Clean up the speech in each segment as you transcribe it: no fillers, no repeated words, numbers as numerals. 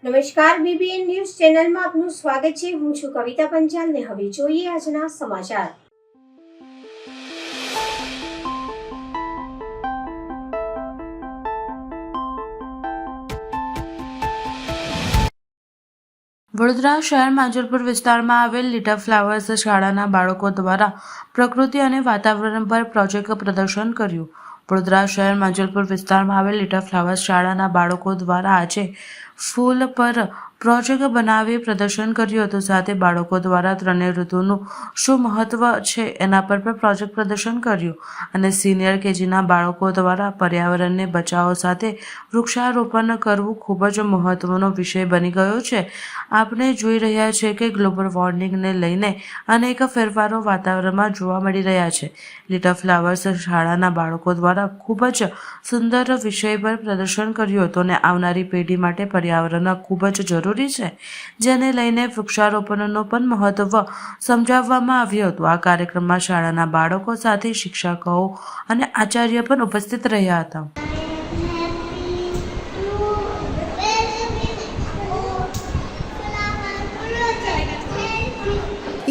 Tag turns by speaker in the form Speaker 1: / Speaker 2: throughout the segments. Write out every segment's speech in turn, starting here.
Speaker 1: નમસ્કાર, BBN news ચેનલમાં આપનું સ્વાગત છે। હું છું કવિતા પંચાલ ને હવે જોઈએ આજના સમાચાર।
Speaker 2: વડોદરા શહેર માંજલપુર વિસ્તારમાં આવેલ લિટલ ફ્લાવર્સ શાળાના બાળકો દ્વારા પ્રકૃતિ અને વાતાવરણ પર પ્રોજેક્ટ પ્રદર્શન કર્યું। વડોદરા શહેર માંજલપુર વિસ્તારમાં આવેલ લિટલ ફ્લાવર્સ શાળાના બાળકો દ્વારા આજે ફૂલ પર પ્રોજેક્ટ બનાવી પ્રદર્શન કર્યું હતું। સાથે બાળકો દ્વારા ત્રણેય ઋતુનું શું મહત્વ છે એના પર પણ પ્રોજેક્ટ પ્રદર્શન કર્યું અને સિનિયર કેજીના બાળકો દ્વારા પર્યાવરણને બચાવો સાથે વૃક્ષારોપણ કરવું ખૂબ જ મહત્વનો વિષય બની ગયો છે। આપણે જોઈ રહ્યા છીએ કે ગ્લોબલ વોર્મિંગને લઈને અનેક ફેરફારો વાતાવરણમાં જોવા મળી રહ્યા છે। લિટલ ફ્લાવર્સ શાળાના બાળકો દ્વારા ખૂબ જ સુંદર વિષય પર પ્રદર્શન કર્યું હતું અને આવનારી પેઢી માટે પર્યાવરણ ખૂબ જ જરૂરી છે, જેને લઈને વૃક્ષારોપણનું પણ મહત્વ સમજાવવામાં આવ્યું હતું। આ કાર્યક્રમમાં શાળાના બાળકો સાથે શિક્ષકો અને આચાર્ય પણ ઉપસ્થિત રહ્યા હતા।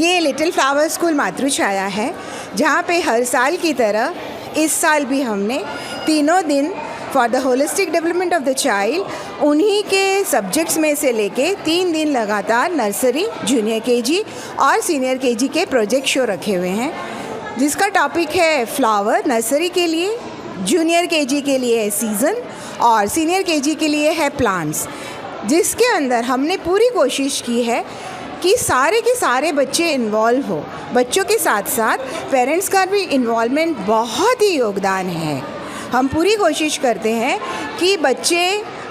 Speaker 3: ये लिटिल फ्लावर स्कूल मातृछाया है, जहाँ पे हर साल की तरह इस साल भी हमने तीनों दिन for the holistic development of the child उन्हीं के सब्जेक्ट्स में से लेके 3 दिन लगातार नर्सरी, जूनियर केजी और सीनियर केजी के प्रोजेक्ट शो रखे हुए हैं, जिसका टॉपिक है फ्लावर। नर्सरी के लिए, जूनियर केजी के लिए है सीज़न और सीनियर केजी के लिए है प्लांट्स, जिसके अंदर हमने पूरी कोशिश की है कि सारे के सारे बच्चे इन्वॉल्व हो। बच्चों के साथ साथ पेरेंट्स का भी इन्वॉल्वमेंट बहुत ही योगदान है। हम पूरी कोशिश करते हैं कि बच्चे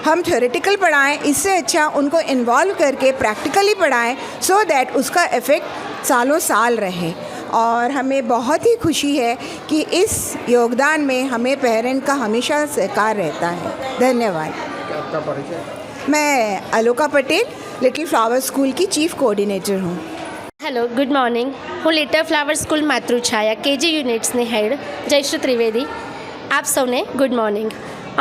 Speaker 3: हम थ्योरेटिकल पढ़ाएं, इससे अच्छा उनको इन्वॉल्व करके प्रैक्टिकली पढ़ाएं, सो दैट उसका इफ़ेक्ट सालों साल रहे। और हमें बहुत ही खुशी है कि इस योगदान में हमें पेरेंट का हमेशा सहकार रहता है। धन्यवाद। मैं Aloka Patel, little flower school की चीफ कोऑर्डिनेटर हूँ।
Speaker 4: Hello, good morning. હું little flower school Matruchhaya KG યુનિટ્સની હેડ જયશ્રી ત્રિવેદી। આપ સૌને ગુડ મોર્નિંગ।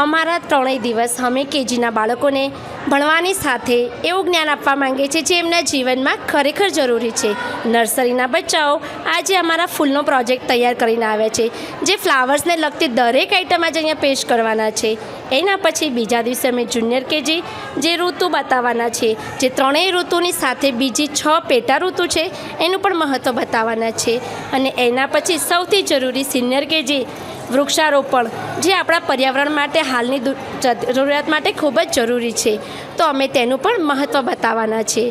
Speaker 4: અમારા 3 દિવસ અમે કેજીના બાળકોને ભણવાની સાથે એવું જ્ઞાન આપવા માંગીએ છીએ જે એમના જીવનમાં ખરેખર જરૂરી છે। નર્સરીના બચ્ચાઓ આજે અમારા ફૂલનો પ્રોજેક્ટ તૈયાર કરીને આવ્યા છે, જે ફ્લાવર્સને લગતી દરેક આઈટમ આજે અહીંયા પેશ કરવાના છે। એના પછી બીજા દિવસે અમે જુનિયર કેજી જે ઋતુ બતાવવાના છે, જે 3 ઋતુની સાથે બીજી 6 પેટા ઋતુ છે એનું પણ મહત્ત્વ બતાવવાના છે। અને એના પછી સૌથી જરૂરી સિનિયર કેજી વૃક્ષારોપણ, જે આપણા પર્યાવરણ માટે હાલની જરૂરિયાત માટે ખૂબ જ જરૂરી છે, તો અમે તેનું પણ મહત્ત્વ બતાવવાના છે।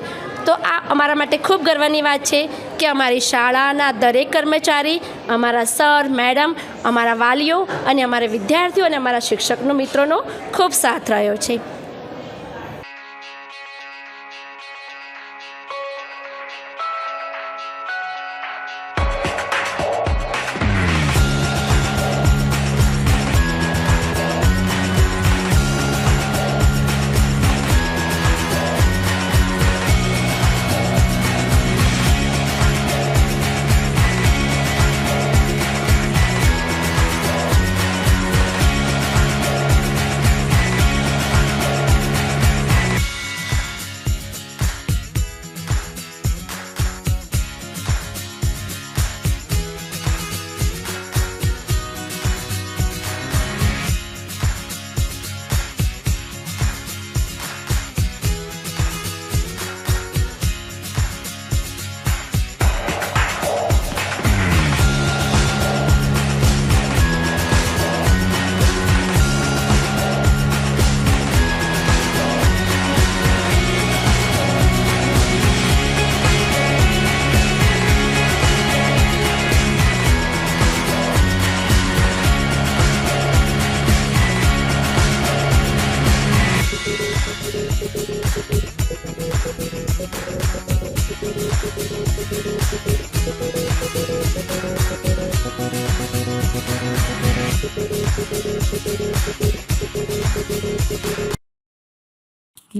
Speaker 4: તો આ અમારા માટે ખૂબ ગર્વની વાત છે કે અમારી શાળાના દરેક કર્મચારી, અમારા સર, મેડમ, અમારા વાલીઓ અને અમારા વિદ્યાર્થીઓ અને અમારા શિક્ષકનો મિત્રોનો ખૂબ સાથ રહ્યો છે।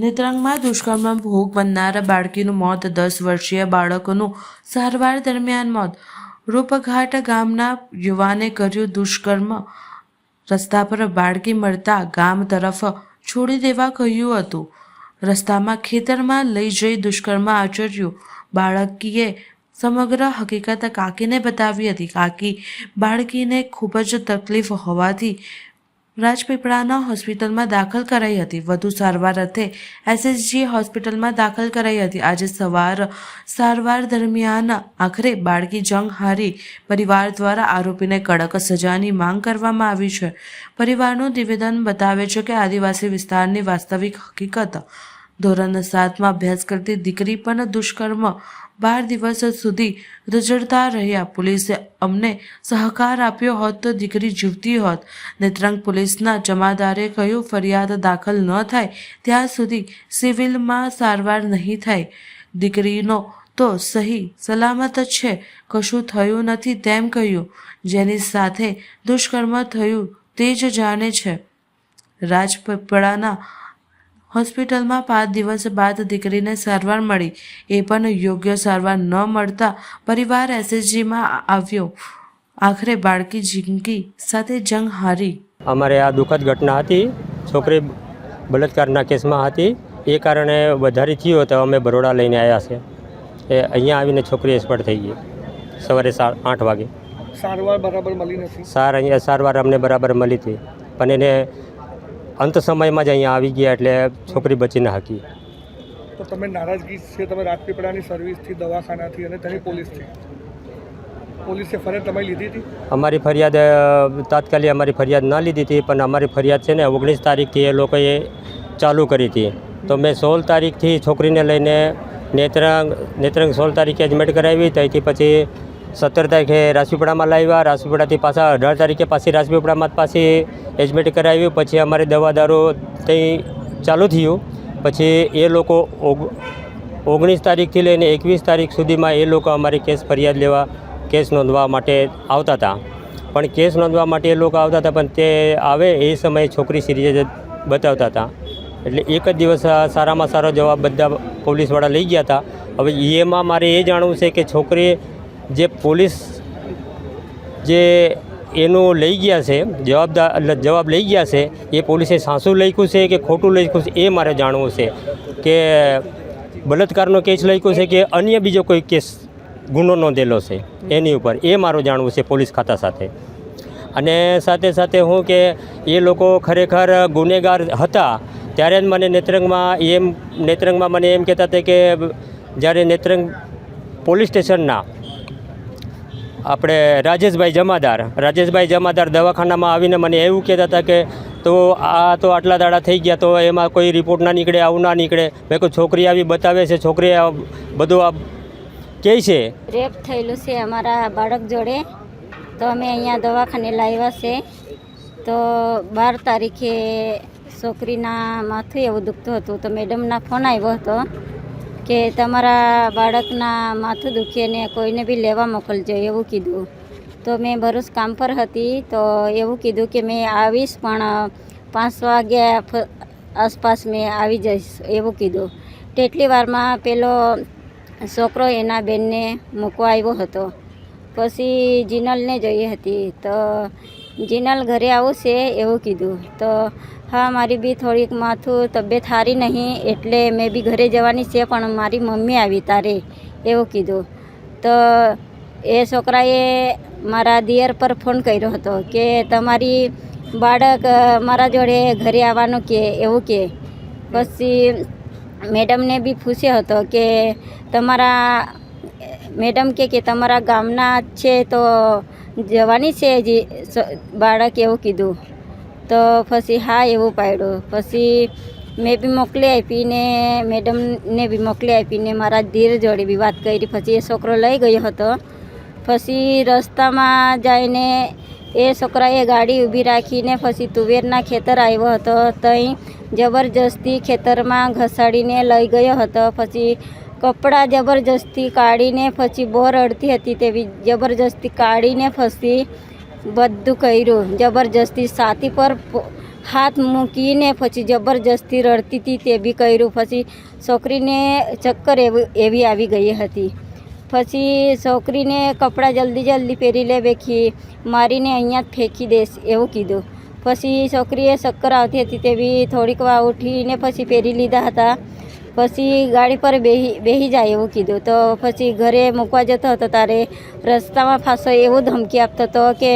Speaker 2: નેત્રંગમાં દુષ્કર્મનો ભોગ બનનાર બાળકીનું મોત, 10 વર્ષીય બાળકનું સારવાર દરમિયાન મોત। રૂપઘાટ ગામના યુવાને કર્યું દુષ્કર્મ। રસ્તા પર બાળકી મળતા ગામ તરફ છોડી દેવા કહ્યું હતું। રસ્તામાં ખેતરમાં લઈ જઈ દુષ્કર્મ આચર્યું. બાળકીએ સમગ્ર હકીકત કાકીને બતાવી હતી. કાકી બાળકીને ખૂબ જ તકલીફ હોવાથી રાજપીપળાના હોસ્પિટલમાં દાખલ કરાઈ હતી. વધુ સારવાર અર્થે SSG હોસ્પિટલમાં દાખલ કરાઈ હતી. આજે સારવાર દરમિયાન આખરે બાળકી જંગ હારી. પરિવાર દ્વારા આરોપીને કડક સજાની માંગ કરવામાં આવી છે. પરિવારનું નિવેદન બતાવે છે કે આદિવાસી વિસ્તારની વાસ્તવિક હકીકત. ધોરણ 7માં અભ્યાસ કરતી દીકરી પણ દુષ્કર્મ 12 દિવસ સુધી રઝળતા રહ્યા. પોલીસે અમને સહકાર આપ્યો હોત તો દીકરી જીવતી હોત. નેત્રંગ પોલીસના જમાદારે કહ્યું, ફરિયાદ દાખલ ન થાય ત્યાં સુધી સિવિલમાં સારવાર નહીં થાય. દીકરીનો તો સહી સલામત છે, કશું થયું નથી તેમ કહ્યું. જેની સાથે દુષ્કર્મ થયું તે જ જાણે છે. રાજપીપળાના હોસ્પિટલમાં 5 દિવસ બાદ દીકરીને સારવાર મળી. એ પણ યોગ્ય સારવાર ન મળતા પરિવાર SSGમાં આવ્યો. આખરે બાળકી જિંદગી સાથે જંગ હારી.
Speaker 5: અમારે આ દુઃખદ ઘટના હતી. છોકરી બળાત્કારના કેસમાં હતી. એ કારણે વધારે થયું તો અમે બરોડા લઈને આવ્યા છે. એ અહીંયા આવીને છોકરી એક્સપર્ટ થઈ ગઈ સવારે 8 વાગે.
Speaker 6: સારવાર બરાબર મળી નથી.
Speaker 5: અહીંયા સારવાર અમને બરાબર મળી હતી, પણ એને અંત સમયમાં જ અહીંયા આવી ગયા એટલે છોકરી બચી ન શકી.
Speaker 6: તો તમે નારાજગી છે તમે રાજપીપળાની સર્વિસથી, દવાખાનાથી અને તેની પોલીસથી, પોલીસે ફરિયાદ તમારી લીધી હતી?
Speaker 5: અમારી ફરિયાદ તાત્કાલિક અમારી ફરિયાદ ના લીધી હતી, પણ અમારી ફરિયાદ છે ને 19 તારીખથી એ લોકોએ ચાલુ કરી હતી. તો મેં 16 તારીખથી છોકરીને લઈને નેત્રંગ 16 તારીખે એડમિટ કરાવી. ત્યાંથી પછી 17 તારીખે રાજપીપળામાં લાવ્યા. રાજપીપળાથી પાછા 18 તારીખે પાછી રાજપીપળામાં પાછી એડમિટ કરાવ્યું. પછી અમારે દવા દારૂ ત્યાં ચાલુ થયું. પછી એ લોકો 19 તારીખથી લઈને 21 તારીખ સુધીમાં એ લોકો અમારી ફરિયાદ લેવા, કેસ નોંધવા માટે આવતા હતા. પણ કેસ નોંધવા માટે એ લોકો આવતા હતા, પણ તે આવે એ સમયે છોકરી સિરિયસ બતાવતા હતા. એટલે એક જ દિવસ સારામાં સારો જવાબ બધા પોલીસવાળા લઈ ગયા હતા. હવે એમાં મારે એ જાણવું છે કે છોકરી જે પોલીસ જે એનું લઈ ગયા છે જવાબ લઈ ગયા છે, એ પોલીસે સાચું લખ્યું છે કે ખોટું લખ્યું છે એ મારે જાણવું છે. કે બળાત્કારનો કેસ લખ્યો છે કે અન્ય બીજો કોઈ કેસ ગુનો નોંધેલો છે એની ઉપર, એ મારું જાણવું છે પોલીસ ખાતા સાથે. અને સાથે સાથે હું કે એ લોકો ખરેખર ગુનેગાર હતા ત્યારે જ મને નેત્રંગમાં મને એમ કહેતા હતા કે જ્યારે નેત્રંગ પોલીસ સ્ટેશનના આપણે રાજેશભાઈ જમાદાર દવાખાનામાં આવીને મને એવું કહેતા હતા કે તો આ તો આટલા દાડા થઈ ગયા તો એમાં કોઈ રિપોર્ટ ના નીકળે, આવું ના નીકળે. મેં કોઈ છોકરી આવી બતાવે છે, છોકરી બધું આ કહે છે.
Speaker 7: રેપ થયેલું છે અમારા બાળક જોડે, તો અમે અહીંયા દવાખાને લાવ્યા છે. તો 12 તારીખે છોકરીના માથું એવું દુખતું હતું, તો મેડમના ફોન આવ્યો હતો કે તમારા બાળકના માથું દુખે ને કોઈને બી લેવા મોકલજો એવું કીધું. તો મેં ભરૂચ કામ પર હતી, તો એવું કીધું કે મેં આવીશ પણ 5 વાગ્યા આસપાસ મેં આવી જઈશ એવું કીધું. તેટલી વારમાં પેલો છોકરો એના બેનને મૂકવા આવ્યો હતો. પછી જીનલને જોઈએ હતી, તો જીનલ ઘરે આવું છે એવું કીધું. તો હા મારી બી થોડીક માથું તબિયત સારી નહીં એટલે મેં બી ઘરે જવાની છે, પણ મારી મમ્મી આવી તારે એવું કીધું. તો એ છોકરાએ મારા દિયર પર ફોન કર્યો હતો કે તમારી બાળક મારા જોડે ઘરે આવવાનું કે એવું કે. પછી મેડમને બી પૂછ્યો હતો કે મેડમ કે તમારા ગામના છે તો જવાની છે બાળક એવું કીધું. તો પછી હા એવું પાડ્યું. પછી મેં બી મોકલી આપીને મેડમને બી મોકલી આપીને મારા ધીર જોડે બી વાત કરી. પછી એ છોકરો લઈ ગયો હતો. પછી રસ્તામાં જઈને એ છોકરાએ ગાડી ઊભી રાખીને પછી તુવેરના ખેતર આવ્યો હતો, ત્યાં જબરજસ્તી ખેતરમાં ઘસાડીને લઈ ગયો હતો. પછી કપડાં જબરજસ્તી કાઢીને પછી બોર અડતી હતી તેવી જબરજસ્તી કાઢીને પછી બધું કર્યું. જબરજસ્તી છાતી પર હાથ મૂકીને પછી જબરજસ્તી રડતી હતી તે બી કર્યું. પછી છોકરીને ચક્કર એવી આવી ગઈ હતી. પછી છોકરીને કપડાં જલ્દી પહેરી લે બેખી મારીને અહીંયા જ ફેંકી દેશ એવું કીધું. પછી છોકરીએ ચક્કર આવતી હતી તે બી થોડીક વાર ઉઠીને પછી પહેરી લીધા હતા. પછી ગાડી પર બેસી જાય એવું કીધું. તો પછી ઘરે મૂકવા જતો હતો ત્યારે રસ્તામાં ફાંસો એવું ધમકી આપતો હતો કે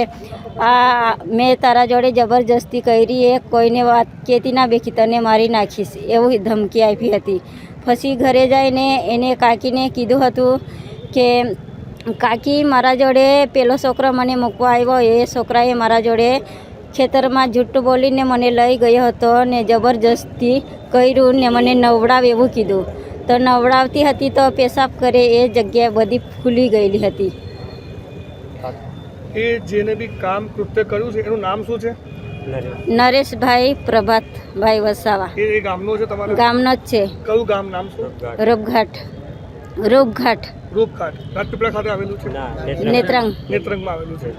Speaker 7: આ મેં તારા જોડે જબરજસ્તી કરી, એ કોઈને વાત કહેતી ના બેખી તને મારી નાખીશ એવું ધમકી આપી હતી. પછી ઘરે જઈને એને કાકીને કીધું હતું કે કાકી મારા જોડે પેલો છોકરો મને મૂકવા આવ્યો, એ છોકરાએ મારા જોડે ખેતરમાં જૂઠું બોલીને મને લઈ ગયો હતો ને જબરજસ્તી કર્યું ને મને નવડાવ એવું કીધું. તો નવડાવતી હતી તો પેશાબ કરે એ જગ્યાએ બધી ફૂલી ગયેલી હતી.
Speaker 6: એ જેને બી કામ કૃત્ય કર્યું છે એનું નામ શું છે?
Speaker 7: નરેશભાઈ પ્રભાતભાઈ વસાવા.
Speaker 6: એ ગામનો છે તમારા?
Speaker 7: ગામનો જ છે.
Speaker 6: કયું ગામ, નામ શું?
Speaker 7: રૂપઘાટ.
Speaker 6: રૂપઘાટ રાજપીપળા ખાતે આવેલું છે?
Speaker 7: નેત્રંગ.
Speaker 6: નેત્રંગમાં આવેલું છે.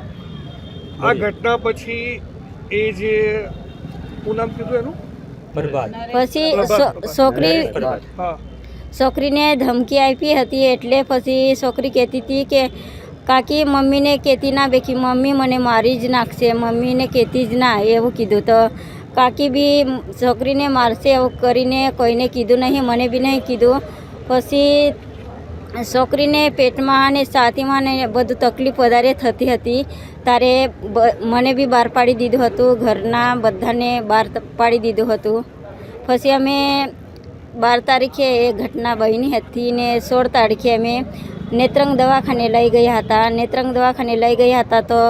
Speaker 6: આ ઘટના પછી એ જે શું નામ કીધું એનું?
Speaker 7: પછી છોકરીને ધમકી આપી હતી એટલે પછી છોકરી કહેતી હતી કે કાકી મમ્મીને કહેતી ના બેખી, મમ્મી મને મારી જ નાખશે, મમ્મીને કહેતી જ ના એવું કીધું. તો કાકી બી છોકરીને મારશે એવું કરીને કોઈને કીધું નહીં, મને બી નહીં કીધું. પછી છોકરીને પેટમાં અને છાતીમાં ને બધું તકલીફ વધારે થતી હતી ત્યારે મને બી બહાર પાડી દીધું હતું, ઘરના બધાને બહાર પાડી દીધું હતું. પછી અમે 12 તારીખે એ ઘટના બની હતી ને 16 તારીખે અમે નેત્રંગ દવાખાને લઈ ગયા હતા. નેત્રંગ દવાખાને લઈ ગયા હતા તો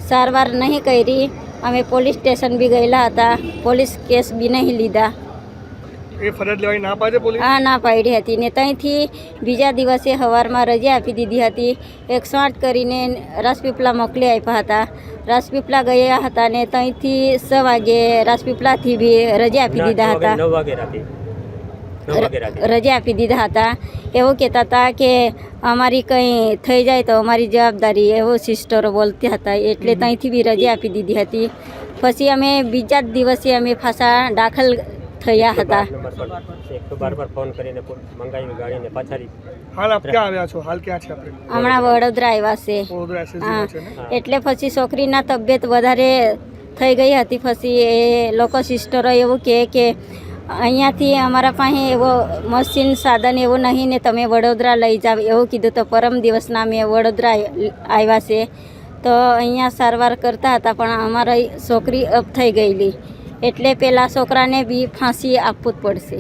Speaker 7: સારવાર નહીં કરી. અમે પોલીસ સ્ટેશન બી ગયેલા હતા, પોલીસ કેસ બી નહીં લીધા.
Speaker 6: એ ફરિયાદ લેવાની ના પાડે પોલીસ?
Speaker 7: હા, ના પાડી હતી ને ત્યાંથી બીજા દિવસે સવારમાં રજા આપી દીધી હતી. 108 કરીને રાજપીપળા મોકલી આપ્યા હતા. રાજપીપળા ગયા હતા ને ત્યાંથી 6 વાગે રાજપીપળાથી બી રજા આપી દીધા હતા.
Speaker 5: 9 વાગે
Speaker 7: રજા આપી દીધા હતા. એવું કહેતા હતા કે અમારી કંઈ થઈ જાય તો અમારી જવાબદારી, એવું સિસ્ટરો બોલતી હતા. એટલે ત્યાંથી બી રજા આપી દીધી હતી. પછી અમે બીજા જ દિવસે અમે પાછા દાખલ થયા હતા.
Speaker 5: 112 પર ફોન કરીને મંગાવી ગાડીને પાછારી.
Speaker 6: હાલ આપ ક્યાં આવ્યા છો? હાલ ક્યાં છે આપણે?
Speaker 7: હમણાં વડોદરા આવ્યા છે.
Speaker 6: વડોદરા SSG
Speaker 7: હા,
Speaker 6: છે ને?
Speaker 7: એટલે પછી છોકરીના તબિયત વધારે થઈ ગઈ હતી. પછી એ લોકો સિસ્ટરો એવું કહે કે અહીંયાથી અમારા પાસે એવો મશીન સાધન એવું નહીં ને તમે વડોદરા લઈ જાવ એવું કીધું. તો પરમ દિવસના અમે વડોદરા આવ્યા છે. તો અહીંયા સારવાર કરતા હતા પણ અમારી છોકરી અપ થઈ ગયેલી એટલે પેલા છોકરાને બી ફાંસી આપવું જ પડશે.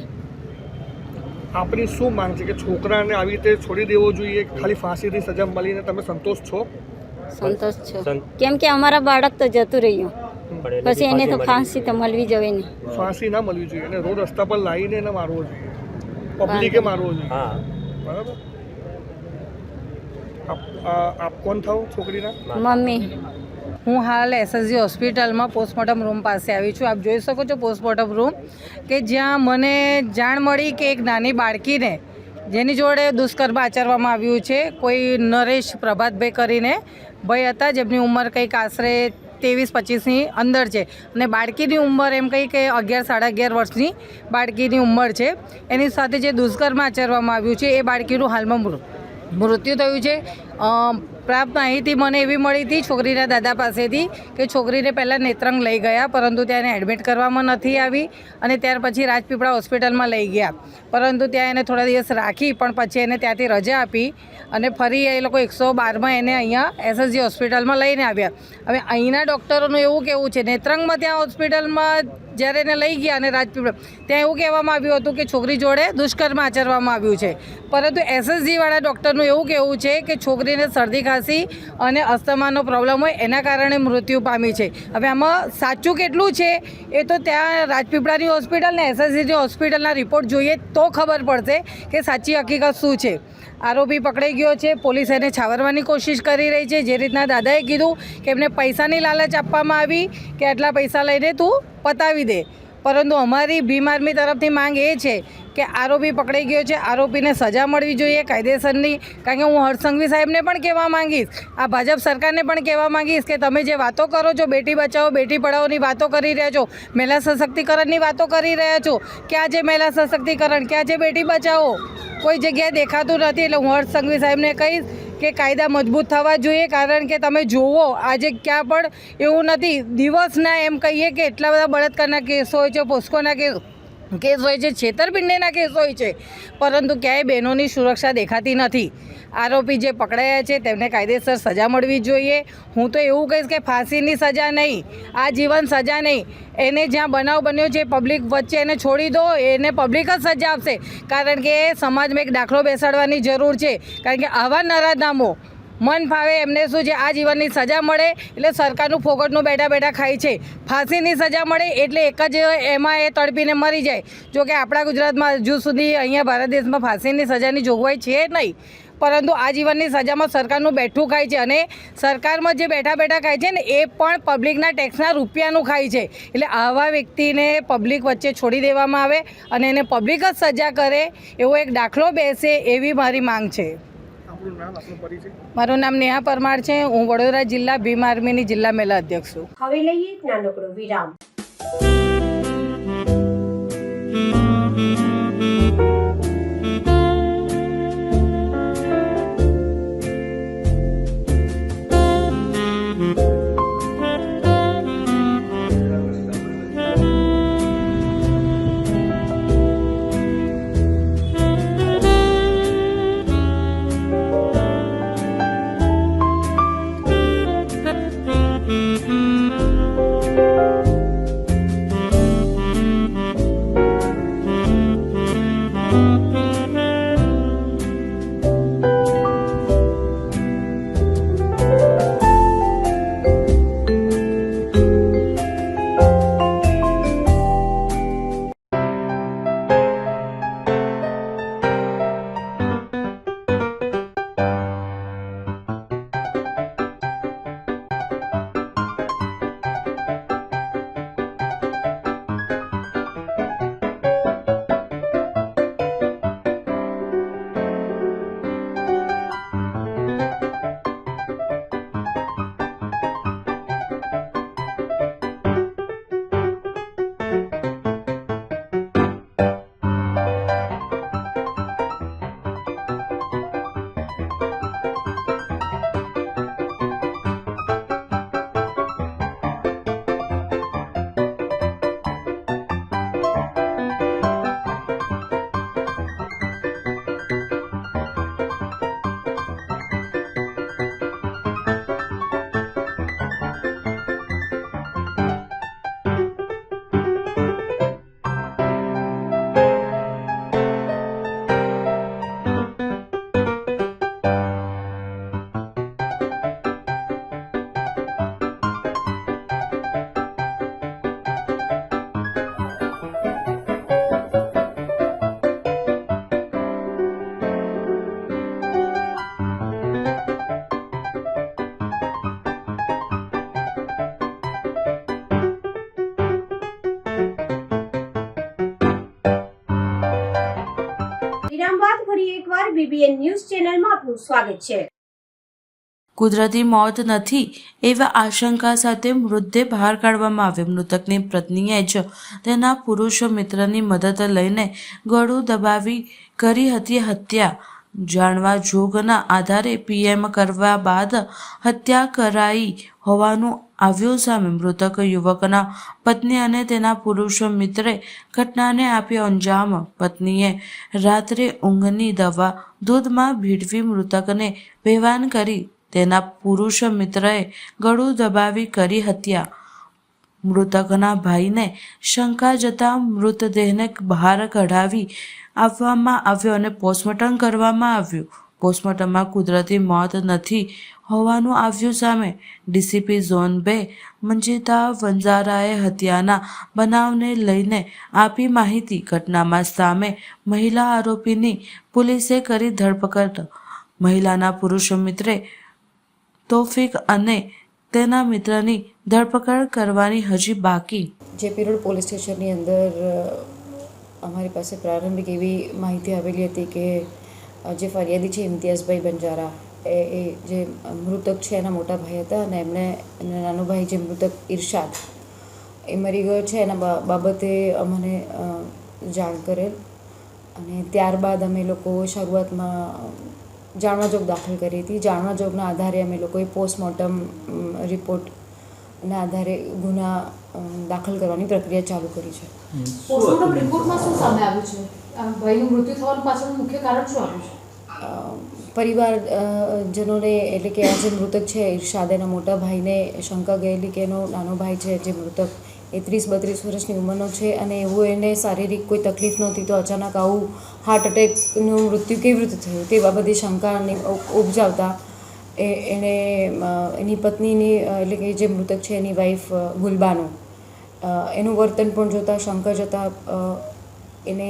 Speaker 6: આપણી શું માંગ છે કે છોકરાને આવી રીતે છોડી દેવો જોઈએ, ખાલી ફાંસીથી સજા મળીને તમે સંતોષ છો?
Speaker 7: સંતોષ છો, કેમ કે અમારા બાળક તો જતું રહ્યું, પછી એને તો ફાંસી તો મળવી જોઈએ ને.
Speaker 6: ફાંસી ના મળવી જોઈએ અને રોડ રસ્તા પર લાવીને એને મારવો જોઈએ, પબ્લિકે મારવો જોઈએ. બરાબર. આપ કોણ થાવ છોકરીના?
Speaker 7: મમ્મી.
Speaker 8: હું હાલ SSG હોસ્પિટલમાં પોસ્ટમોર્ટમ રૂમ પાસે આવી છું. આપ જોઈ શકો છો પોસ્ટમોર્ટમ રૂમ કે જ્યાં મને જાણ મળી કે એક નાની બાળકીને જેની જોડે દુષ્કર્મ આચરવામાં આવ્યું છે. કોઈ નરેશ પ્રભાતભાઈ કરીને ભાઈ હતા જેમની ઉંમર કંઈક આશરે 23-25ની અંદર છે અને બાળકીની ઉંમર એમ કંઈ કે 11-11.5 વર્ષની બાળકીની ઉંમર છે. એની સાથે જે દુષ્કર્મ આચરવામાં આવ્યું છે એ બાળકીનું હાલમાં મૃત્યુ થયું છે. પ્રાપ્ત માહિતી મને એવી મળી હતી છોકરીના દાદા પાસેથી કે છોકરીને પહેલાં નેત્રંગ લઈ ગયા પરંતુ ત્યાં એને એડમિટ કરવામાં નથી આવી અને ત્યાર પછી રાજપીપળા હોસ્પિટલમાં લઈ ગયા પરંતુ ત્યાં એને થોડા દિવસ રાખી પણ પછી એને ત્યાંથી રજા આપી અને ફરી એ લોકો 112માં એને અહીંયા SSG હોસ્પિટલમાં લઈને આવ્યા. હવે અહીંના ડૉક્ટરોનું એવું કહેવું છે નેત્રંગમાં ત્યાં હોસ્પિટલમાં જ્યારે એને લઈ ગયા અને રાજપીપળા ત્યાં એવું કહેવામાં આવ્યું હતું કે છોકરી જોડે દુષ્કર્મ આચરવામાં આવ્યું છે પરંતુ SSGવાળા ડૉક્ટરનું એવું કહેવું છે કે છોકરીને શરદી ખાંસી અને અસ્થમાનો પ્રોબ્લેમ હોય એના કારણે મૃત્યુ પામી છે. હવે આમાં સાચું કેટલું છે એ તો ત્યાં રાજપીપળાની હોસ્પિટલ ને SSGની હોસ્પિટલના રિપોર્ટ જોઈએ તો ખબર પડશે કે સાચી હકીકત શું છે. આરોપી પકડાઈ ગયો છે, પોલીસ એને છાવરવાની કોશિશ કરી રહી છે. જે રીતના દાદાએ કીધું કે એમને પૈસાની લાલચ આપવામાં આવી કે આટલા પૈસા લઈને તું પતાવી દે પરંતુ અમારી ભીમ આર્મી તરફથી માંગ એ છે કે આરોપી પકડાઈ ગયો છે, આરોપીને સજા મળવી જોઈએ કાયદેસરની. કારણ કે હું હર્ષ સંઘવી સાહેબને પણ કહેવા માંગીશ, આ ભાજપ સરકારને પણ કહેવા માંગીશ કે તમે જે વાતો કરો છો બેટી બચાવો બેટી પઢાઓની વાતો કરી રહ્યા છો, મહિલા સશક્તિકરણની વાતો કરી રહ્યા છો, ક્યાં છે મહિલા સશક્તિકરણ, ક્યાં છે બેટી બચાવો, કોઈ જગ્યાએ દેખાતું નથી. એટલે હું હર્ષ સંઘવી સાહેબને કહીશ કે કાયદા મજબૂત થવા જોઈએ, કારણ કે તમે જુઓ આજે ક્યાં પણ એવું નથી, દિવસના એમ કહીએ કે એટલા બધા બળાત્કારના કેસો હોય છે, પોસ્કોના કેસ હોય છે, છેતરપિંડીના કેસ હોય છે, પરંતુ ક્યાંય બહેનોની સુરક્ષા દેખાતી નથી. આરોપી જે પકડાયા છે તેમને કાયદેસર સજા મળવી જોઈએ. હું તો એવું કહીશ કે ફાંસીની સજા નહીં, આજીવન સજા નહીં, એને જ્યાં બનાવ બન્યો છે પબ્લિક વચ્ચે એને છોડી દો, એને પબ્લિક જ સજા આપશે, કારણ કે સમાજમાં એક દાખલો બેસાડવાની જરૂર છે. કારણ કે આવા નરાધમો મન ફાવે એમને શું છે આજીવનની સજા મળે એટલે સરકારનું ફોકટનું બેઠા બેઠા ખાય છે, ફાંસીની સજા મળે એટલે એક જ એમાં એ તડપીને મરી જાય. જો કે આપણા ગુજરાતમાં હજુ સુધી અહીંયા ભારત દેશમાં ફાંસીની સજાની જોગવાઈ છે નહીં, પરંતુ આજીવનની સજામાં સરકારનું બેઠું ખાય છે, અને સરકારમાં જે બેઠા બેઠા ખાય છે ને એ પણ પબ્લિકના ટેક્સના રૂપિયાનું ખાય છે. એટલે આવા વ્યક્તિને પબ્લિક વચ્ચે છોડી દેવામાં આવે અને એને પબ્લિક જ સજા કરે એવો એક દાખલો બેસે એવી મારી માંગ છે.
Speaker 6: આપણું નામ, આપનો પરિચય?
Speaker 8: મારું નામ નેહા પરમાર છે. હું વડોદરા જિલ્લા ભીમ આર્મીની જિલ્લા મહિલા અધ્યક્ષ છું.
Speaker 1: હવે લઈએ એક નાનકડો વિરામ. વિરામ બાદ ફરી એકવાર BBN ન્યૂઝ ચેનલમાં આપનું સ્વાગત છે.
Speaker 2: કુદરતી મોત નથી એવા આશંકા સાથે મૃતદેહ બહાર કાઢવામાં આવ્યો. મૃતકની પત્નીએ જ તેના પુરુષ મિત્રની મદદ લઈને ગળું દબાવી કરી હતી હત્યા. જાણવા જોગના આધારે PM કરવા બાદ હત્યા કરાઈ હોવાનું આવ્યું સામે. મૃતક યુવકના પત્ની અને તેના પુરુષ મિત્રે ઘટનાને આપ્યો અંજામ. પત્નીએ રાત્રે ઊંઘની દવા દૂધમાં ભેળવી મૃતકને બેભાન કરી તેના પુરુષ મિત્રએ ગળું દબાવી કરી હત્યા. મૃતકના ભાઈને શંકા જતાં મૃતદેહને બહાર કઢાવી આપવામાં આવ્યો અને પોસ્ટમોર્ટમ કરવામાં આવ્યું. પોસ્ટમોર્ટમમાં કુદરતી મોત નથી હોવાનું આવ્યું સામે. DCP ઝોન 2 મંજિતા વંજારાએ હત્યાના બનાવને લઈને આપી માહિતી. ઘટનામાં સામે મહિલા આરોપીની પોલીસે કરી ધરપકડ. મહિલાના પુરુષ મિત્રે તોફિક અને તેના મિત્રની ધરપકડ કરવાની હજી બાકી.
Speaker 9: JP રોડ પોલીસ સ્ટેશનની અંદર અમારી પાસે પ્રારંભિક એવી માહિતી આવેલી હતી કે જે ફરિયાદી છે ઇમ્તિયાઝભાઈ બંજારા એ જે મૃતક છે એના મોટા ભાઈ હતા અને એમણે એના નાનો ભાઈ જે મૃતક ઇરશાદ એ મરી ગયો છે એના બાબતે અમને જાણ કરેલ અને ત્યારબાદ અમે લોકો શરૂઆતમાં જાણવાજોગ દાખલ કરી હતી. જાણવાજોગના આધારે અમે લોકોએ પોસ્ટમોર્ટમ રિપોર્ટના આધારે ગુના દાખલ કરવાની પ્રક્રિયા ચાલુ કરી છે.
Speaker 10: પોસ્ટમોર્ટમ રિપોર્ટમાં શું સામે આવ્યું છે? ભાઈનું મૃત્યુ થવાનું પાછળનું મુખ્ય કારણ શું આવ્યું છે?
Speaker 9: પરિવારજનોને એટલે કે આ જે મૃતક છે ઇરશાદ, એના મોટા ભાઈને શંકા ગયેલી કે એનો નાનો ભાઈ છે જે મૃતક એ 30-32 વર્ષની ઉંમરનો છે અને એવું એને શારીરિક કોઈ તકલીફ નહોતી, તો અચાનક આવું હાર્ટ એટેકનું મૃત્યુ કેવી રીતે થયું તે બાબતે શંકા ઉપજાવતા એણે એની પત્નીની એટલે કે જે મૃતક છે એની વાઈફ ગુલબાનો એનું વર્તન પણ જોતાં શંકા જતાં એને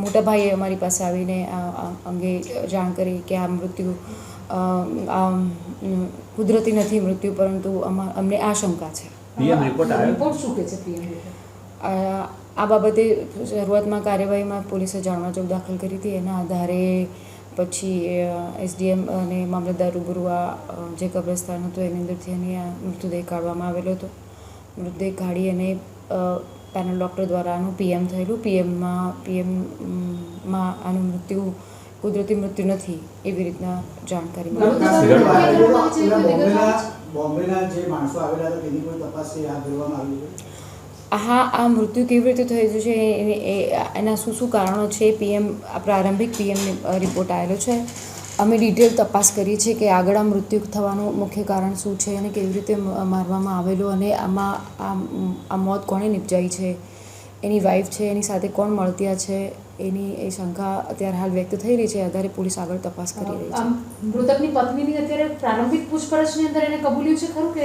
Speaker 9: મોટા ભાઈએ અમારી પાસે આવીને આ અંગે જાણ કરી કે આ મૃત્યુ કુદરતી નથી મૃત્યુ, પરંતુ અમને આ શંકા છે.
Speaker 10: રિપોર્ટ શું કહે છે? પીએમ
Speaker 9: આ બાબતે શરૂઆતમાં કાર્યવાહીમાં પોલીસે જાણવાજોગ દાખલ કરી હતી. એના આધારે પછી એસડીએમ અને મામલતદાર રૂબરૂ આ જે કબ્રસ્તાન હતું એની અંદરથી એને આ મૃતદેહ કાઢવામાં આવેલો હતો. મૃતદેહ કાઢી અને પેનલ ડૉક્ટર દ્વારા આનું પીએમ થયેલું. પીએમમાં આનું મૃત્યુ કુદરતી મૃત્યુ નથી એવી રીતના જાણકારી મળી. હા, આ મૃત્યુ કેવી રીતે થયું છે એના શું કારણો છે પ્રારંભિક પીએમ રિપોર્ટ આવેલો છે. અમે ડિટેલ તપાસ કરી છે કે આગળ આ મૃત્યુ થવાનું મુખ્ય કારણ શું છે અને કેવી રીતે મારવામાં આવેલું અને આમાં આ મોત કોણે નિપજાઈ છે, એની વાઈફ છે એની સાથે કોણ મળતિયા છે, એની એ શંકા અત્યારે હાલ વ્યક્ત થઈ રહી છે. આધારે પોલીસ આગળ તપાસ કરી રહી છે.
Speaker 10: મૃતકની પત્નીની અત્યારે પ્રારંભિક પૂછપરછની અંદર એને કબૂલ્યું છે ખરું કે?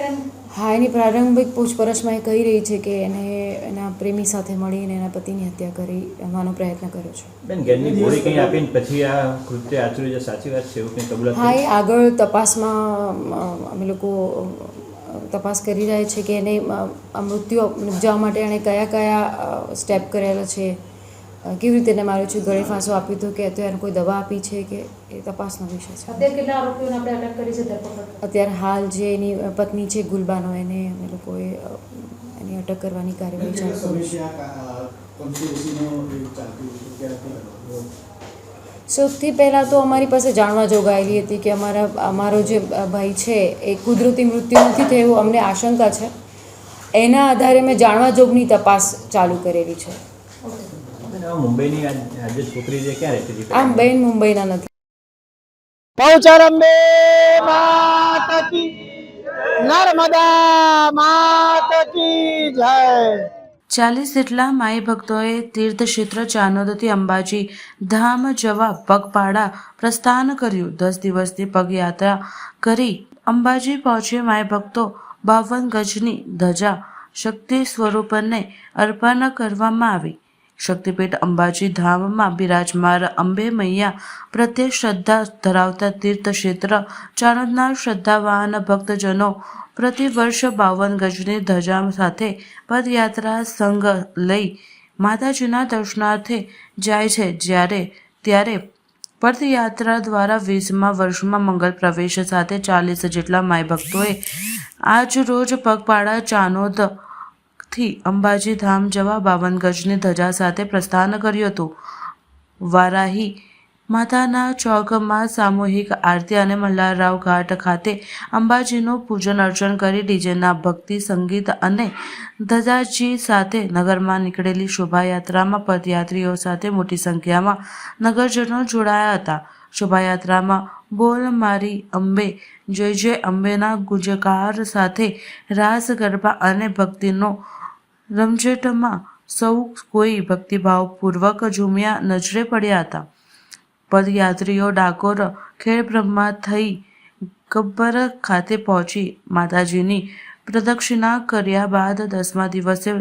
Speaker 9: હા, એની પ્રારંભિક પૂછપરછમાં એ કહી રહી છે કે એને એના પ્રેમી સાથે મળીને એના પતિની હત્યા કરવાનો પ્રયત્ન કર્યો છે.
Speaker 11: બેન, ગેરની ગોળી કંઈ આપીને પછી આ કૃત્ય આચર્યું છે, સાચી વાત છે? એવું કંઈ કબૂલાત?
Speaker 9: હા, એ આગળ તપાસમાં અમે લોકો તપાસ કરી રહ્યા છે કે એને આ મૃત્યુ નિપજાવવા માટે એણે કયા સ્ટેપ કરેલા છે, કેવી રીતે એને માર્યો છે, ગળે ફાંસો આપ્યો હતો કે અત્યારે કોઈ દવા આપી છે કે એ તપાસનો વિષય છે.
Speaker 10: અત્યારે કેટલા આરોપીઓને આપણે અટક કરી છે, ધરપકડ?
Speaker 9: અત્યારે હાલ જે એની પત્ની છે ગુલબાનો, એને અમે લોકોએ એની અટક કરવાની કાર્યવાહી ચાલુ કરી છે. સૌથી પહેલાં તો અમારી પાસે જાણવા જોગાયેલી હતી કે અમારો જે ભાઈ છે એ કુદરતી મૃત્યુ નથી થયું, અમને આશંકા છે. એના આધારે મેં જાણવા જોગની તપાસ ચાલુ કરેલી છે.
Speaker 11: મુંબઈની આજે છોકરી જે ક્યાં રહેતી હતી?
Speaker 9: આમ બેન મુંબઈના નથી.
Speaker 12: પૌચરંબે માતા કી, નર્મદા માતા કી જય.
Speaker 2: 40 જેટલા માઈ ભક્તોએ તીર્થક્ષેત્ર ચાનોદથી અંબાજી ધામ જવા પગપાળા પ્રસ્થાન કર્યું. 10 દિવસની પગયાત્રા કરી અંબાજી પહોંચે માઈ ભક્તો 52 ગજની ધજા શક્તિ સ્વરૂપને અર્પણ કરવામાં આવી. શક્તિપીઠ અંબાજી ધામમાં બિરાજમાન અંબે મૈયા પ્રત્યે શ્રદ્ધા ધરાવતા તીર્થક્ષેત્ર ચાનોદના શ્રદ્ધાવાન ભક્તજનો પ્રતિવર્ષ 52 ગજની ધજા સાથે પદયાત્રા સંઘ લઈ માતાજીના દર્શનાર્થે જાય છે. ત્યારે પદયાત્રા દ્વારા 20મા વર્ષમાં મંગલ પ્રવેશ સાથે 40 જેટલા માઈ ભક્તોએ આજ રોજ પગપાળા ચાનોદથી અંબાજી ધામ જવા 52 ગજની ધજા સાથે પ્રસ્થાન કર્યું હતું. વારાહી માતાના ચોકમાં સામૂહિક આરતી અને મલ્હારરાવ ઘાટ ખાતે અંબાજીનું પૂજન અર્ચન કરી ડીજેના ભક્તિ સંગીત અને ધજાજી સાથે નગરમાં નીકળેલી શોભાયાત્રામાં પદયાત્રીઓ સાથે મોટી સંખ્યામાં નગરજનો જોડાયા હતા. શોભાયાત્રામાં બોલ મારી અંબે, જય જય અંબેના ગુંજકાર સાથે રાસ ગરબા અને ભક્તિનો રમઝટમાં સૌ કોઈ ભક્તિભાવપૂર્વક ઝૂમ્યા નજરે પડ્યા હતા. પદયાત્રીઓ ડાકોર ખેડબ્રહ્મા થઈ ગબ્બર ખાતે પહોંચી માતાજીની પ્રદક્ષિણા કર્યા બાદ 10મા દિવસે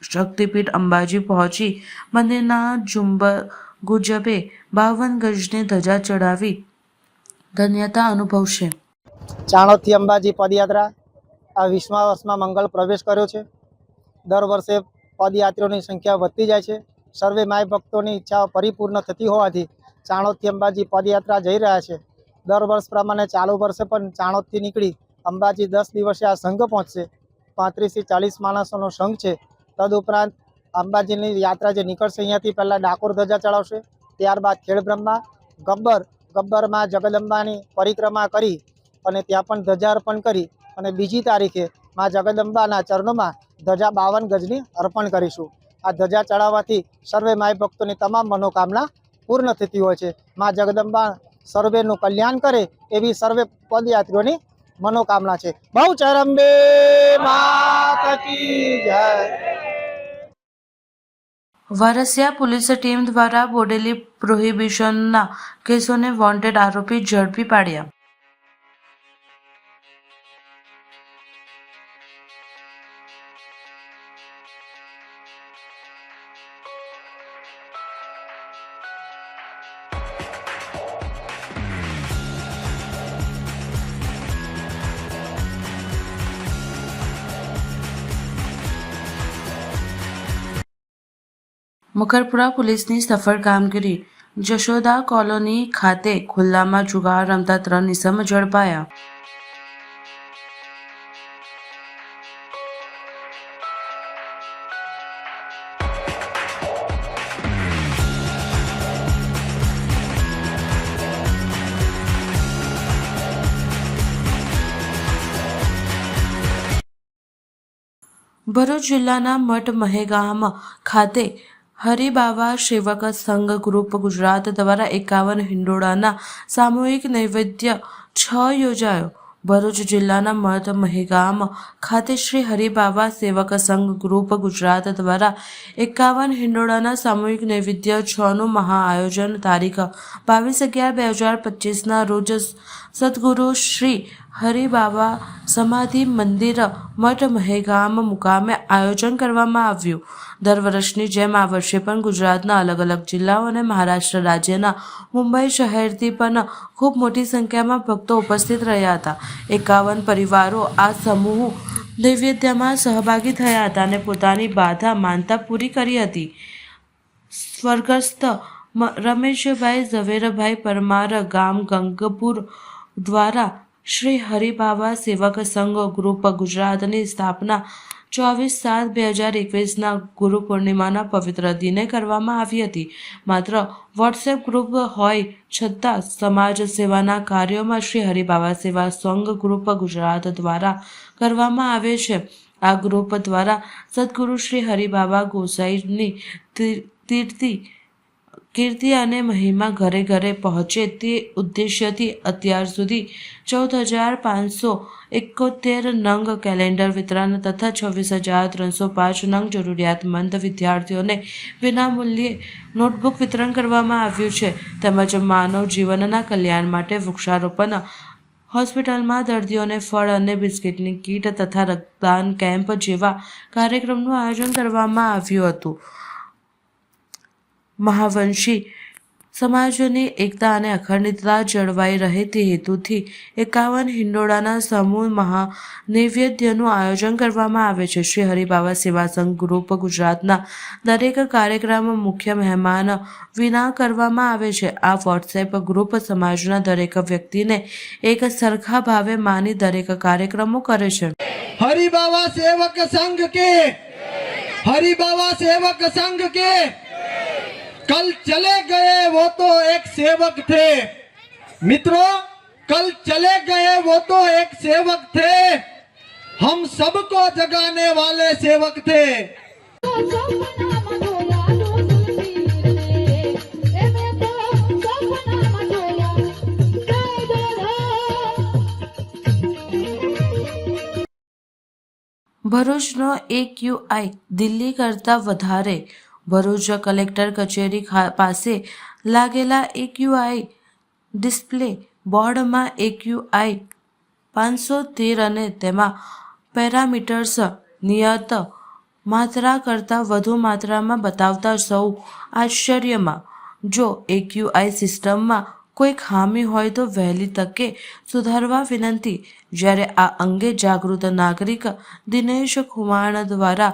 Speaker 2: શક્તિપીઠ અંબાજી પહોંચી મંદિરના ગુજબે 52 ગજની ધજા ચડાવી ધન્યતા અનુભવશે.
Speaker 12: ચાણોદથી અંબાજી પદયાત્રા આ 20મા વર્ષમાં મંગળ પ્રવેશ કર્યો છે. દર વર્ષે પદયાત્રીઓની સંખ્યા વધતી જાય છે. સર્વે માય ભક્તોની ઈચ્છાઓ પરિપૂર્ણ થતી હોવાથી ચાણોદથી અંબાજી પદયાત્રા જઈ રહ્યા છે. દર વર્ષ પ્રમાણે ચાલુ વર્ષે પણ ચાણોદથી નીકળી અંબાજી 10 દિવસે આ સંઘ પહોંચશે. 35 થી 40 માણસોનો સંઘ છે. તદુપરાંત અંબાજીની યાત્રા જે નીકળશે અહીંયાથી પહેલાં ડાકોર ધજા ચડાવશે, ત્યારબાદ ખેડબ્રહ્મા, ગબ્બર ગબ્બરમાં જગદંબાની પરિક્રમા કરી અને ત્યાં પણ ધજા અર્પણ કરી અને બીજી તારીખે મા જગદંબાના ચરણોમાં ધજા 52 ગજની અર્પણ કરીશું. આ ધજા ચડાવવાથી સર્વે માય ભક્તોની તમામ મનોકામના પૂર્ણ થતી હોય છે. મા જગદંબા સર્વેનું કલ્યાણ કરે એવી સર્વે પદયાત્રીઓની મનોકામના છે. બહુચર અંબે માત કી જય.
Speaker 2: વારસિયા પોલીસ ટીમ દ્વારા બોડેલી પ્રોહિબિશનના કેસોને વોન્ટેડ આરોપી ઝડપી પાડ્યા. મકરપુરા પોલીસની સફળ કામગીરી. જશોદા કોલોની ખાતે ખુલ્લામાં જુગાર રમતા 3 ઇસમ ઝડપાયા. ભરૂચ જિલ્લાના મઠ મહેગામ ખાતે હરિબાવા સેવક સંઘ ગ્રુપ ગુજરાત દ્વારા 51 હિંડોળાના સામૂહિક નૈવેદ્ય 6 યોજાયો. ભરૂચ જિલ્લાના મઠ મહેગામ ખાતે શ્રી હરિબાવા સેવક સંઘ ગ્રુપ ગુજરાત દ્વારા 51 હિંડોળાના સામૂહિક નૈવેદ્ય 6નું મહાઆયોજન તારીખ 22/11/2025ના રોજ સદગુરુ શ્રી હરિબાવા સમાધિ મંદિર મઠ મહેગામ મુકામે આયોજન કરવામાં આવ્યું. દર વર્ષની જેમ આ વર્ષે પણ ગુજરાતના અલગ અલગ જિલ્લાઓ અને મહારાષ્ટ્ર રાજ્યના મુંબઈ શહેરથી પણ ખૂબ મોટી સંખ્યામાં ભક્તો ઉપસ્થિત રહ્યા હતા. 51 પરિવારો આ સમૂહ નૈવેદ્યમાં સહભાગી થયા હતા અને પોતાની બાધા માનતા પૂરી કરી હતી. સ્વર્ગસ્થ રમેશભાઈ ઝવેરભાઈ પરમાર ગામ ગંગપુર દ્વારા શ્રી હરિબાવા સેવક સંઘ ગ્રુપ ગુજરાતની સ્થાપના 24/7/2021ના ગુરુ પૂર્ણિમાના પવિત્ર દિને કરવામાં આવી હતી. માત્ર વોટ્સએપ ગ્રુપ હોય છતાં સમાજ સેવાના કાર્યોમાં શ્રી હરિબાવા સેવા સંઘ ગ્રુપ ગુજરાત દ્વારા કરવામાં આવે છે. આ ગ્રુપ દ્વારા સદગુરુ શ્રી હરિબાવા ગોસાઈની કીર્તિ અને મહિમા ઘરે ઘરે પહોંચે તે ઉદ્દેશ્યથી અત્યાર સુધી 14,571 નંગ કેલેન્ડર વિતરણ તથા 26,305 નંગ જરૂરિયાતમંદ વિદ્યાર્થીઓને વિનામૂલ્યે નોટબુક વિતરણ કરવામાં આવ્યું છે. તેમજ માનવ જીવનના કલ્યાણ માટે વૃક્ષારોપણ, હોસ્પિટલમાં દર્દીઓને ફળ અને બિસ્કિટની કીટ તથા રક્તદાન કેમ્પ જેવા કાર્યક્રમનું આયોજન કરવામાં આવ્યું હતું. મહાવંશી સમાજની એકતા અને અખંડિતતા જળવાઈ રહે તે હેતુથી 51 હિંડોળાના સમૂહ મહાનૈવેદ્યનું આયોજન કરવામાં આવે છે. શ્રી હરિબાવા સેવા સંઘ ગ્રુપ ગુજરાતના દરેક કાર્યક્રમ મુખ્ય મહેમાન વિના કરવામાં આવે છે. આ વોટ્સએપ ગ્રુપ સમાજના દરેક વ્યક્તિને એક સરખા ભાવે માની દરેક કાર્યક્રમો કરે છે.
Speaker 13: હરિબાવા સેવક સંઘ કે હરિબાવા સેવક સંઘ કે कल चले गए वो तो एक सेवक थे. मित्रों, कल चले गए वो तो एक सेवक थे. हम सबको जगाने वाले सेवक थे.
Speaker 2: ભરૂચનો AQI દિલ્હી કરતાં વધારે. ભરૂચ કલેક્ટર કચેરી પાસે લાગેલા AQI ડિસ્પ્લે બોર્ડમાં AQI 513 અને તેમાં પેરામીટર્સ નિયત માત્રા કરતાં વધુ માત્રામાં બતાવતા સૌ આશ્ચર્યમાં. જો AQI સિસ્ટમમાં કોઈ ખામી હોય તો વહેલી તકે સુધારવા વિનંતી. જ્યારે આ અંગે જાગૃત નાગરિક દિનેશ ખુમાણ દ્વારા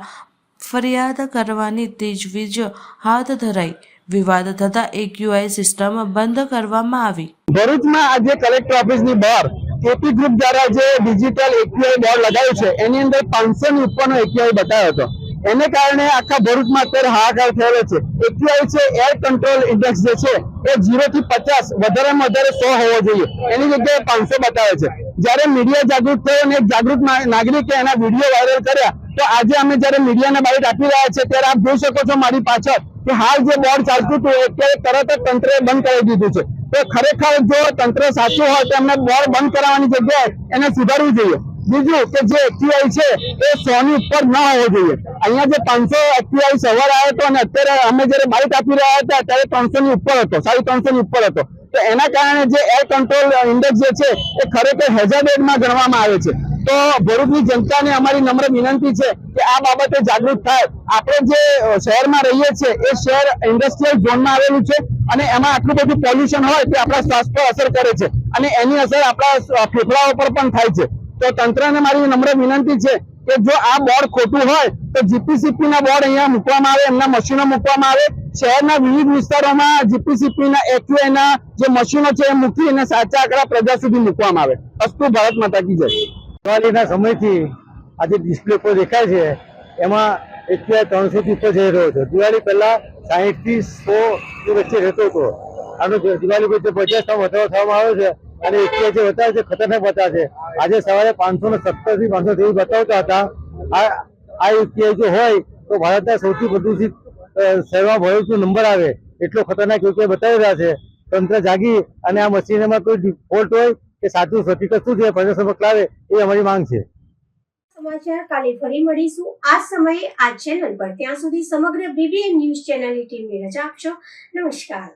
Speaker 2: ફરિયાદ કરવાની તજવીજ હાથ ધરાઈ. વિવાદ થતા AQI સિસ્ટમ બંધ કરવામાં આવી.
Speaker 13: ભરૂચમાં આજે કલેક્ટર ઓફિસની બહાર કેપી ગ્રુપ દ્વારા જે ડિજિટલ AQI બોર્ડ લગાવ્યું છે એની અંદર 500 ની ઉપરનો AQI બતાવ્યો હતો.
Speaker 12: એને કારણે આખા ભરૂચમાં અત્યારે હાહાકાર થયેલો છે. AQI છે એર કંટ્રોલ ઇન્ડેક્સ જે છે એ 0 થી 50 વધારેમાં વધારે 100 હોવો જોઈએ, એની જગ્યાએ 500 બતાવે છે. જ્યારે મીડિયા જાગૃત થયો અને એક જાગૃત નાગરિકે એના વિડીયો વાયરલ કર્યા, તો આજે અમે જ્યારે મીડિયાને બાઇટ આપી રહ્યા છે ત્યારે આપ જોઈ શકો છો મારી પાછળ કે હાલ જે બોર્ડ ચાલતું હતું એ તરત જ તંત્રએ બંધ કરી દીધું છે. તો ખરેખર જો તંત્ર સાચું હોય તો એમને બોર્ડ બંધ કરાવવાની જગ્યાએ એને સુધારવું જોઈએ. બીજું કે જે AQI છે એ 100 ની ઉપર ન હોવો જોઈએ. અહીંયા જે 500 AQI સવાર આવ્યો હતો અને અત્યારે અમે જ્યારે બાઇટ આપી રહ્યા હતા ત્યારે 300 ની ઉપર હતો, 350 ની ઉપર હતો. તો એના કારણે જે એર કંટ્રોલ ઇન્ડેક્સ જે છે એ ખરેખર હેઝાર્ડમાં ગણવામાં આવે છે. તો ભરૂચની જનતાને અમારી નમ્ર વિનંતી છે કે આ બાબતે જાગૃત થાય. આપણે જે શહેરમાં રહીએ છીએ એ શહેર ઇન્ડસ્ટ્રીયલ ઝોનમાં આવેલું છે અને એમાં આટલું બધું પોલ્યુશન હોય તે આપણા સ્વાસ્થ્ય પર અસર કરે છે અને એની અસર આપણા ફેફડાઓ પર પણ થાય છે. તો તંત્રને મારી નમ્ર વિનંતી છે કે જો આ બોર્ડ ખોટું હોય તો GPCP ના બોર્ડ અહીંયા મૂકવામાં આવે, એમના મશીનો મૂકવામાં આવે. શહેરના વિવિધ વિસ્તારોમાં GPCP ના AQI ના જે મશીનો છે એ મૂકી અને સાચા આંકડા પ્રજા સુધી મૂકવામાં આવે. અસ્તુ ભારત માતા કી જય. દિવાળીના સમયથી આજે ડિસ્પ્લે પર દેખાય છે એમાં AQI 300 થી ઉપર જઈ રહ્યો છે. દિવાળી પહેલા 60 થી 100 ની વચ્ચે રહેતો હતો. આનો દિવાળી પછી 50 વધારો થવામાં આવ્યો છે અને AQI જે બતાવે છે ખતરનાક બતાવે છે. આજે સવારે 570 થી 530 બતાવતા હતા. આ AQI જો હોય તો ભારતના સૌથી પ્રદૂષિત શહેરમાં ભરૂચનો નંબર આવે એટલો ખતરનાક AQI બતાવી રહ્યા છે. તંત્ર જાગી અને આ મશીનમાં કોઈ ડિફોલ્ટ હોય કે સાચું હકીકત શું છે પ્રજા સમક્ષ લાવે એ અમારી માંગ છે.
Speaker 1: સમાચાર કાલે ફરી મળીશું આ સમયે આ ચેનલ પર. ત્યાં સુધી સમગ્ર BBN ન્યૂઝ ચેનલની ટીમને રજા આપશો. નમસ્કાર.